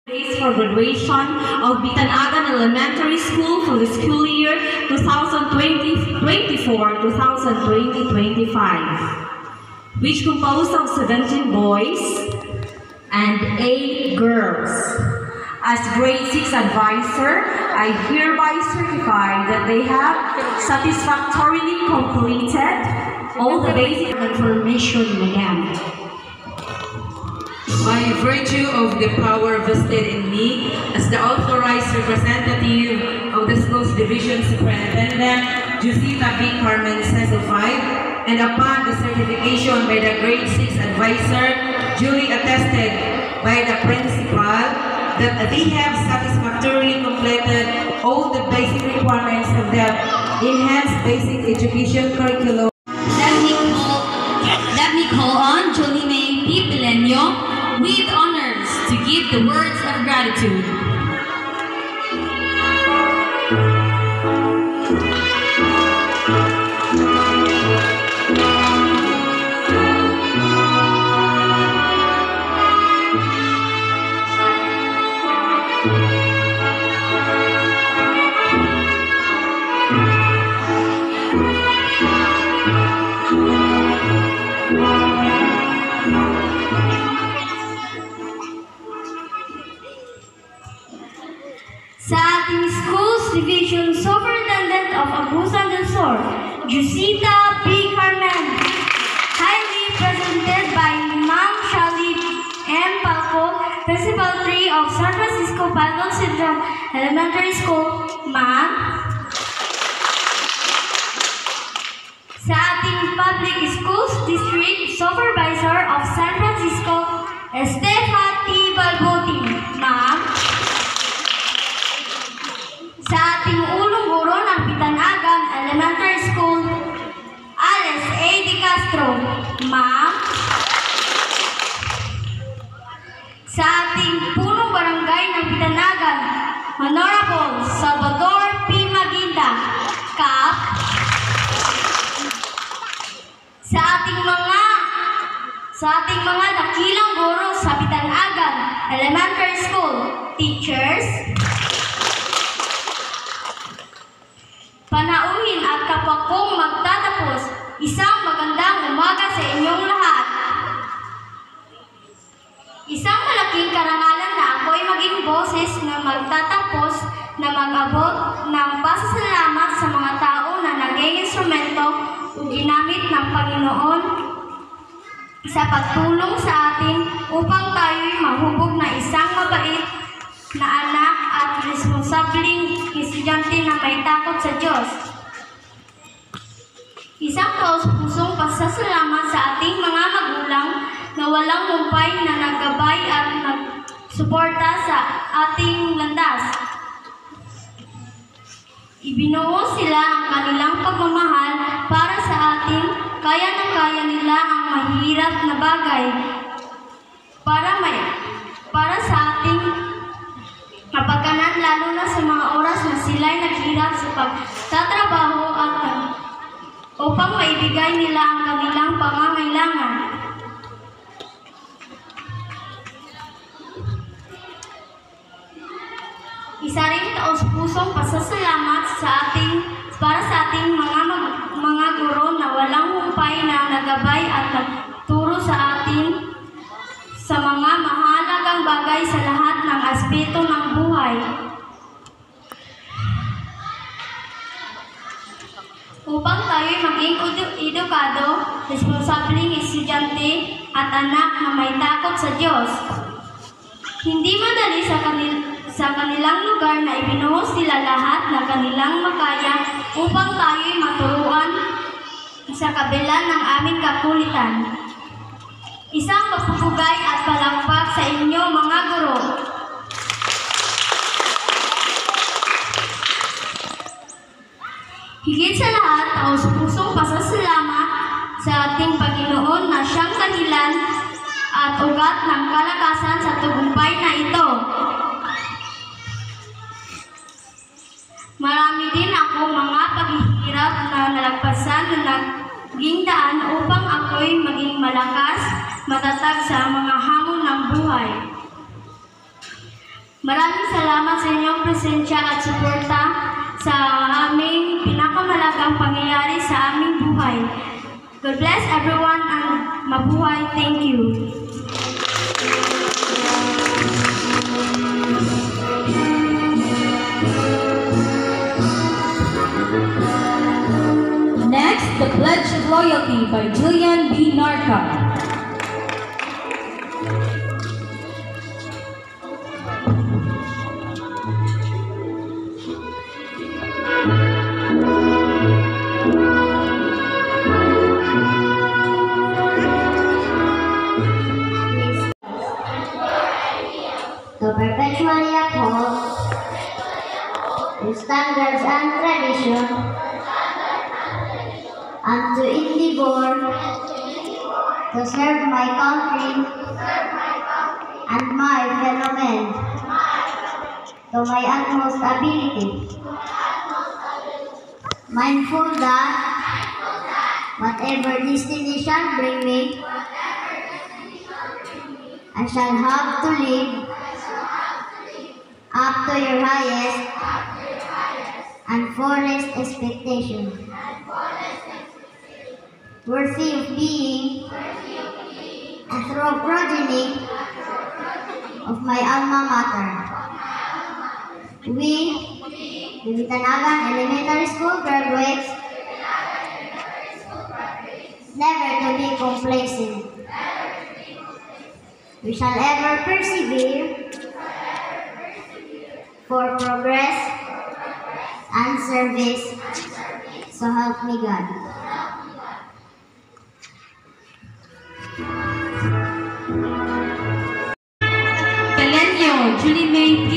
Days for graduation of Bitanagan Elementary School for the school year 2024-2025, which composed of 17 boys and 8 girls. As grade 6 advisor, I hereby certify that they have satisfactorily completed all the basic information again. By virtue of the power vested in me as the authorized representative of the school's division superintendent, Jusita B. Carmen Cecil 5, and upon the certification by the grade 6 advisor, duly attested by the principal, that they have satisfactorily completed all the basic requirements of the enhanced basic education curriculum. Let me call on Jolime P. Pilenio with honors to give the words of gratitude. Sa ating Schools Division Superintendent of Agusan del Sur, Jusita B. Carmen, highly presented by Ma'am Shali M. Palco, Principal 3 of San Francisco Palco Central Elementary School, Ma'am. Sa ating Public Schools District Supervisor of San Francisco, Estefa T. Balbuti, Ma'am. Sa ating ulong guro ng Bitanagan Elementary School, Alice A. De Castro, Ma'am. Sa ating punong barangay ng Bitanagan, Honorable Salvador P. Maginda, Kap. Sa ating mga dakilang guro sa Bitanagan Elementary School, teachers, panauhin at kapag kong magtatapos, isang magandang umaga sa inyong lahat. Isang malaking karangalan na ako'y maging boses na magtatapos na mag-abot ng pasasalamat sa mga tao na naging instrumento o ginamit ng Panginoon sa pagtulong sa atin upang tayo'y mahubog na isang mabait na anak at responsabling estudyante na may takot sa Diyos. Isang taos-pusong pasasalamat sa ating mga magulang na walang humpay na naggabay at nagsuporta sa ating landas. Ibinuo sila ang kanilang pagmamahal para sa atin, kaya na kaya nila ang mahirap na bagay para sa ating kapaganan, lalo na sa mga oras na sila'y naghirap sa pagtatrabaho at upang maibigay nila ang kanilang pangangailangan. Isa rin taos-pusong pasasalamat para sa ating mga guro na walang humpay na nagabay at nagturo sa atin sa mga mahalagang bagay sa lahat ng aspeto ng buhay. Upang tayo'y maging edukado, responsableng estudyante at anak na may takot sa Diyos. Hindi madali sa kanilang lugar na ibinuhos sila lahat na kanilang makaya upang tayo'y maturuan sa kabila ng aming kakulitan. Isang pagpupugay at palakpak sa inyo mga guro. Higit sa lahat, taos-pusong pasasalamat sa ating Panginoon na siyang dahilan at ugat ng kalakasan sa tagumpay na ito. Marami din ako mga paghihirap na nalagpasan na naging daan upang ako'y maging malakas, matatag sa mga hamon ng buhay. Maraming salamat sa inyong presensya at suporta sa aming pinakamalagang pangyayari sa aming buhay. God bless everyone and mabuhay. Thank you. Next, the Pledge of Loyalty by Julian B. Narca. To perpetually uphold the standards and tradition, and to endeavor to serve my country and my fellow men to my utmost ability, mindful that whatever destiny shall bring me, I shall have to live up to your highest and fullest expectation, worthy of being a true progeny of my alma mater. We, the Vitanagan Elementary School graduates, never to be complacent. We shall ever persevere for progress and service, so help me God. Kalenyo Julie May P.